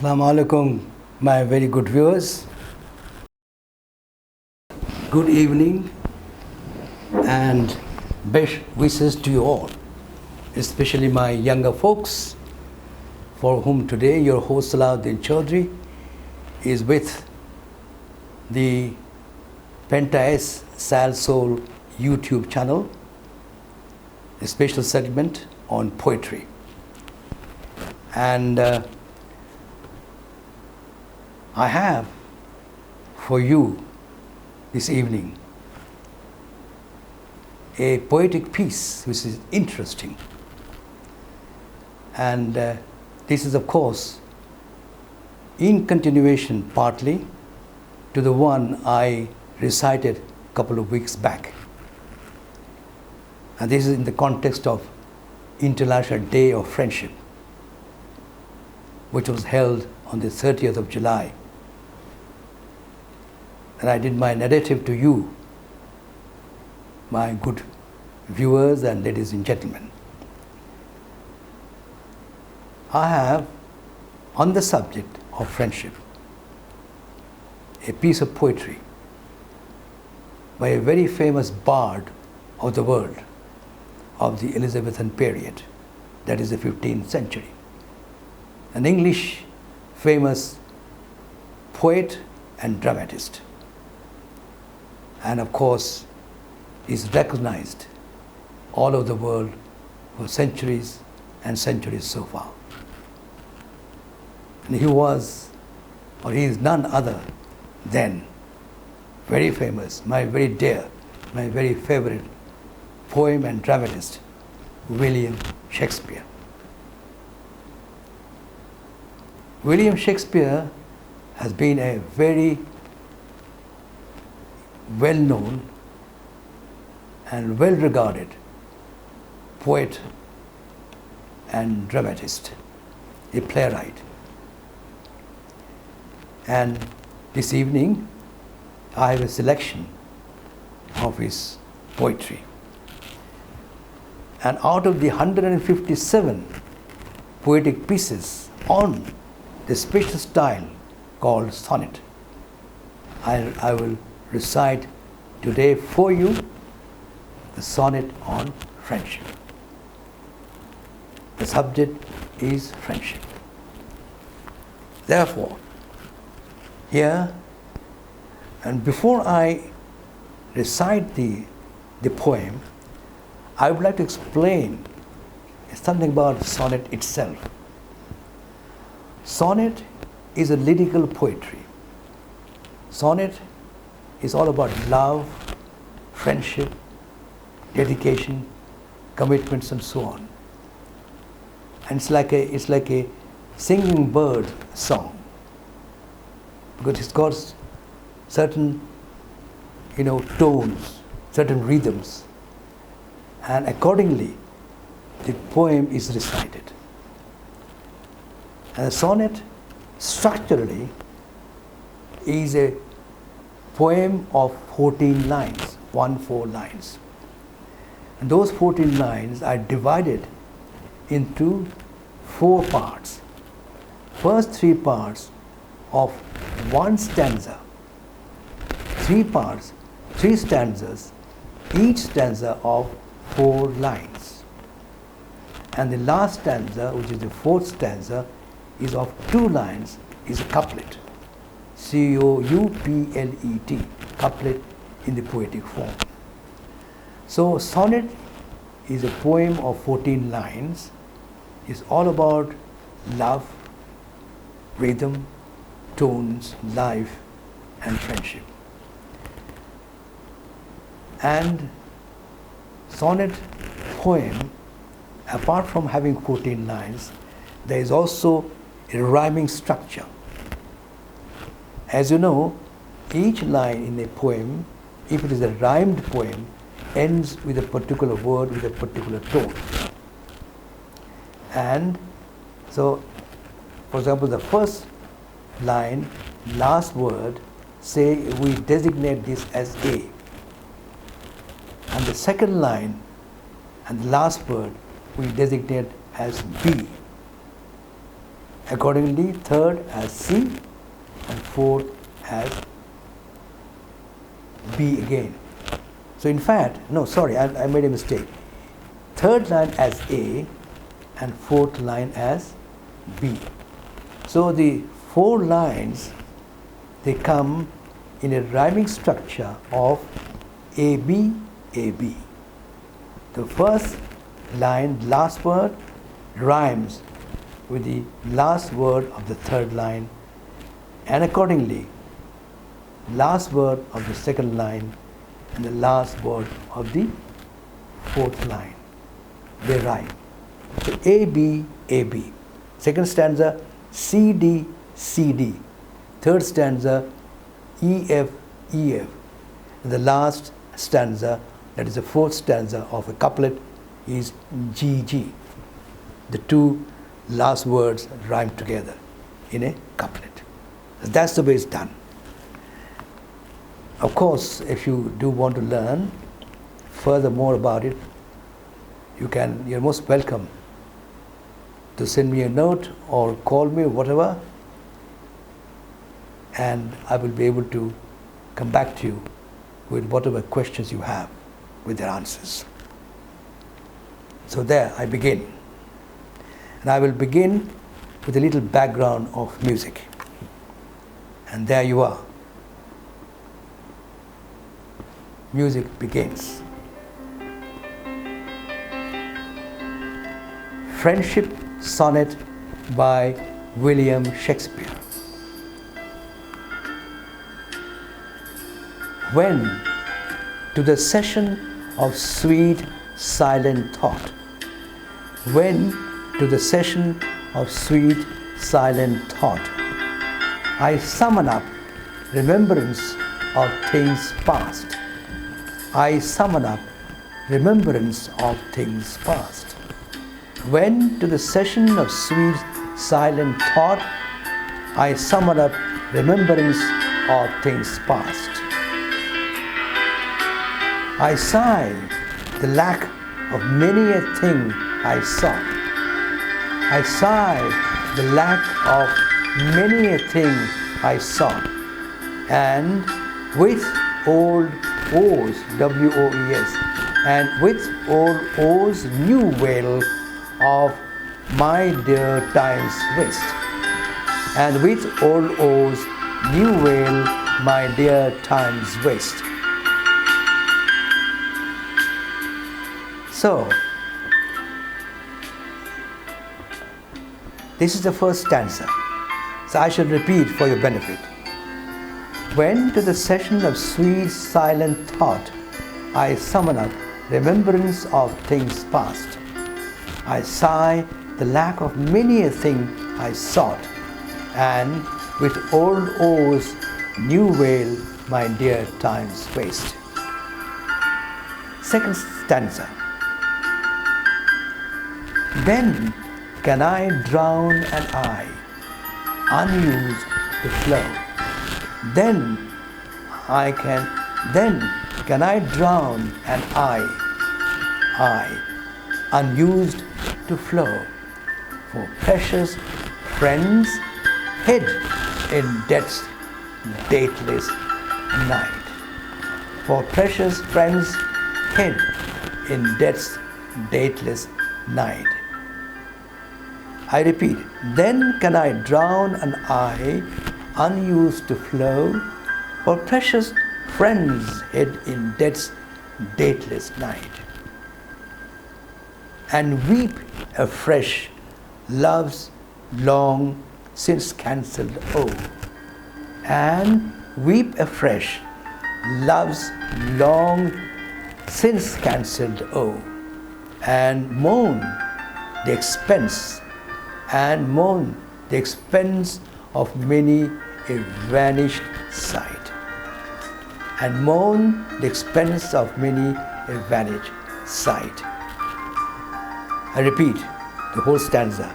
Assalamu alaikum, my very good viewers. Good evening and best wishes to you all, especially my younger folks, for whom today your host Salahuddin Choudhry is with the Penta-S Sal Soul YouTube channel, a special segment on poetry. And I have for you this evening a poetic piece which is interesting. And this is, of course, in continuation partly to the one I recited a couple of weeks back. And this is in the context of International Day of Friendship, which was held on the 30th of July. And I did my narrative to you, my good viewers and ladies and gentlemen. I have, on the subject of friendship, a piece of poetry by a very famous bard of the world of the Elizabethan period, that is the 15th century. An English famous poet and dramatist, and of course is recognized all over the world for centuries and centuries so far. And he is none other than very famous, my very dear, my very favorite poem and dramatist, William Shakespeare. William Shakespeare has been a very well-known and well-regarded poet and dramatist, a playwright. And this evening, I have a selection of his poetry. And out of the 157 poetic pieces on the special style called sonnet, I will recite today for you the sonnet on friendship. The subject is friendship. Therefore, here, and before I recite the poem, I would like to explain something about sonnet itself. Sonnet is a lyrical poetry. Sonnet is all about love, friendship, dedication, commitments, and so on. And it's like a singing bird song, because it's got certain tones, certain rhythms, and accordingly the poem is recited. And a sonnet structurally is a poem of 14 lines, 14 lines. And those 14 lines are divided into 4 parts. First 3 parts of one stanza, 3 parts, 3 stanzas, each stanza of 4 lines. And the last stanza, which is the 4th stanza, is of 2 lines, is a couplet. C-O-U-P-L-E-T, couplet in the poetic form. So sonnet is a poem of 14 lines. It's all about love, rhythm, tones, life, and friendship. And sonnet poem, apart from having 14 lines, there is also a rhyming structure. As you know, each line in a poem, if it is a rhymed poem, ends with a particular word with a particular tone. And so, for example, the first line, last word, say we designate this as A. And the second line and the last word we designate as B. Accordingly, third as C and fourth as B again. So in fact, no, sorry, I made a mistake. Third line as A and fourth line as B. So the 4 lines, they come in a rhyming structure of AB, AB. The first line, last word, rhymes with the last word of the third line, and accordingly, last word of the second line and the last word of the fourth line, they rhyme. So AB, AB. Second stanza, CD, CD. Third stanza, EF, EF. And the last stanza, that is the fourth stanza of a couplet, is GG. The 2 last words rhyme together in a couplet. That's the way it's done. Of course, if you do want to learn further more about it, you're most welcome to send me a note or call me, whatever, and I will be able to come back to you with whatever questions you have with their answers. So there I begin. And I will begin with a little background of music. And there you are. Music begins. Friendship Sonnet by William Shakespeare. When to the session of sweet silent thought, when to the session of sweet silent thought, I summon up remembrance of things past. I summon up remembrance of things past. When to the session of sweet silent thought, I summon up remembrance of things past. I sigh the lack of many a thing I sought. I sigh the lack of many a thing I sought, and with old O's, W-O-E-S, and with old O's new wail of my dear time's waste, and with old O's new wail my dear time's waste. So, this is the first stanza. So I shall repeat for your benefit. When to the session of sweet silent thought, I summon up remembrance of things past. I sigh the lack of many a thing I sought, and with old O's new wail my dear time's waste. Second stanza. Then can I drown an eye, unused to flow. Then can I drown an eye, unused to flow. For precious friends hid in death's dateless night. For precious friends hid in death's dateless night. I repeat, then can I drown an eye unused to flow, for precious friends hid in death's dateless night, and weep afresh love's long since cancelled woe, and weep afresh love's long since cancelled woe, and moan the expense of many a vanished sight, and moan the expense of many a vanished sight. I repeat the whole stanza.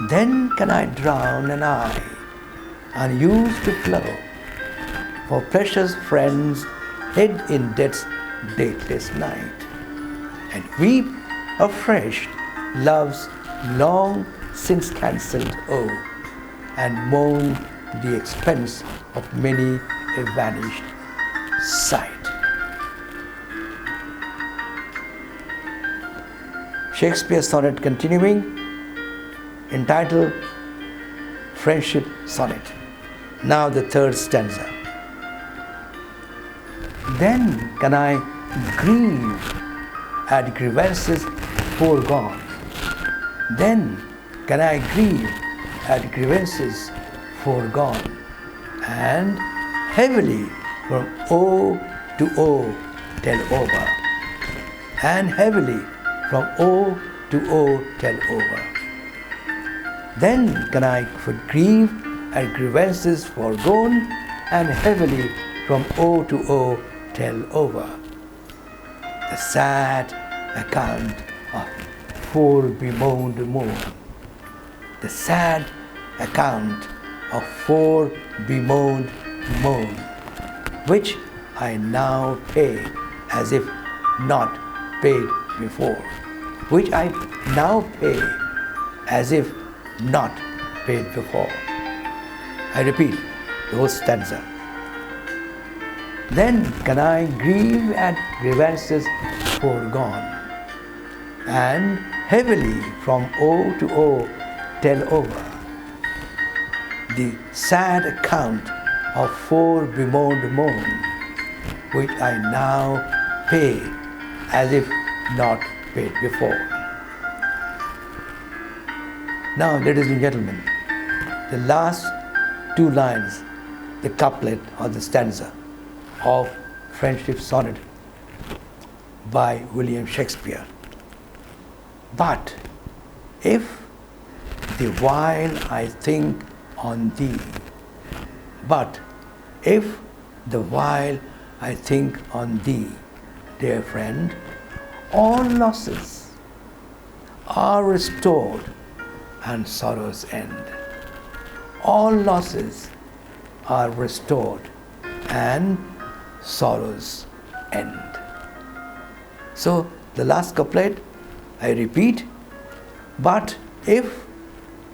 Then can I drown an eye, unused to flow, for precious friends hid in death's dateless night, and weep afresh love's long since cancelled owe, and mourn the expense of many a vanished sight. Shakespeare's sonnet continuing, entitled Friendship Sonnet. Now the third stanza. Then can I grieve at grievances foregone. Then can I grieve at grievances foregone, and heavily from O to O tell over, and heavily from O to O tell over. Then can I grieve at grievances foregone, and heavily from O to O tell over. The sad account of fore bemoaned moan. The sad account of fore bemoaned moan, which I now pay as if not paid before. Which I now pay as if not paid before. I repeat the whole stanza. Then can I grieve at grievances foregone, and heavily from O to O tell over the sad account of fore bemoaned moan, which I now pay as if not paid before. Now, ladies and gentlemen, the last two lines, the couplet or the stanza of Friendship Sonnet by William Shakespeare. But if the while I think on thee, but if the while I think on thee, dear friend, all losses are restored and sorrows end. All losses are restored and sorrows end. So the last couplet, I repeat, but if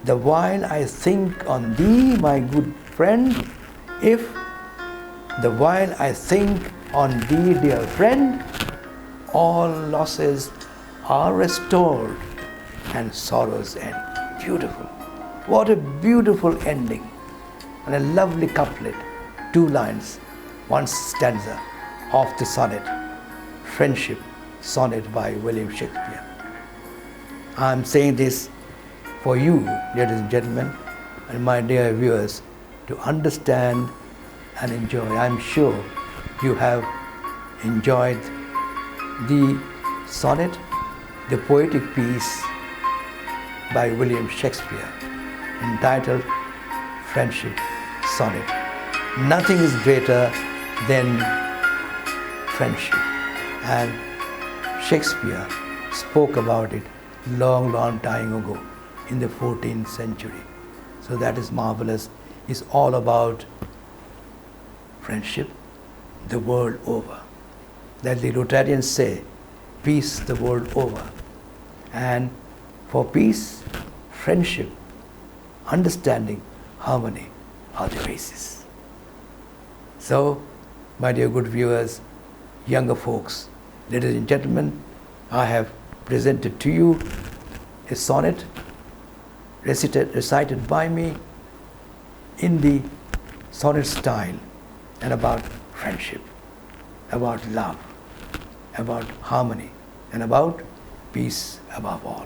the while I think on thee, my good friend, if the while I think on thee, dear friend, all losses are restored and sorrows end. Beautiful. What a beautiful ending and a lovely couplet. Two lines, one stanza of the sonnet, Friendship Sonnet by William Shakespeare. I am saying this for you, ladies and gentlemen, and my dear viewers, to understand and enjoy. I am sure you have enjoyed the sonnet, the poetic piece by William Shakespeare, entitled Friendship Sonnet. Nothing is greater than friendship, and Shakespeare spoke about it long time ago in the 14th century. So that is marvelous. It's all about friendship the world over. That the Rotarians say, peace the world over. And for peace, friendship, understanding, harmony are the basis. So, my dear good viewers, younger folks, ladies and gentlemen, I have presented to you a sonnet recited by me in the sonnet style, and about friendship, about love, about harmony, and about peace above all.